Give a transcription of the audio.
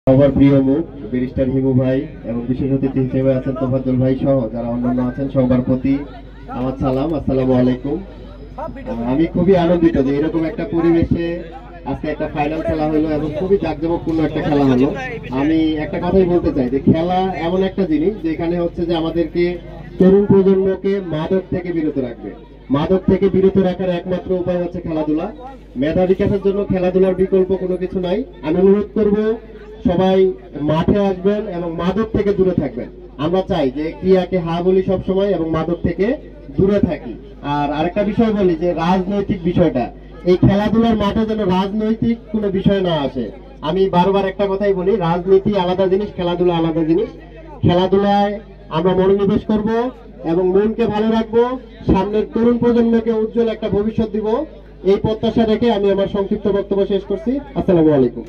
সবার প্রিয় মুখ ব্যারিস্টার হিমু ভাই এবং বিশেষ অতিথি হিসেবে আছেন তোফাজ্জল ভাই সহ যারা অন্যান্য আছেন সবার প্রতি আমার সালাম, আসসালামু আলাইকুম। আমি খুবই আনন্দিত যে এরকম একটা পরিবেশে আজকে একটা ফাইনাল খেলা হলো এবং খুবই জাঁকজমকপূর্ণ একটা খেলা হলো। আমি একটা কথাই বলতে চাই যে খেলা এমন একটা জিনিস যেখানে হচ্ছে যে আমাদেরকে তরুণ প্রজন্মকে মাদক থেকে বিরত রাখবে। মাদক থেকে বিরত রাখার একমাত্র উপায় হচ্ছে খেলাধুলা। মেধা বিকাশের জন্য খেলাধুলার বিকল্প কোনো কিছু নাই। আমি অনুরোধ করব সবাই মাঠে আসবেন এবং মাদক থেকে দূরে থাকবেন। আমরা চাই যে ক্রিয়াকে হা বলি সবসময় এবং মাদক থেকে দূরে থাকি। আর আরেকটা বিষয় বলি যে রাজনৈতিক বিষয়টা এই খেলাধুলার মাঠে যেন রাজনৈতিক কোনো বিষয় না আসে। আমি বারবার একটা কথাই বলি, রাজনীতি আলাদা জিনিস, খেলাধুলা আলাদা জিনিস। খেলাধুলায় আমরা মনোনিবেশ করব এবং মনকে ভালো রাখবো, সামনের তরুণ প্রজন্মকে উজ্জ্বল একটা ভবিষ্যৎ দিব, এই প্রত্যাশা রেখে আমি আমার সংক্ষিপ্ত বক্তব্য শেষ করছি। আসসালামু আলাইকুম।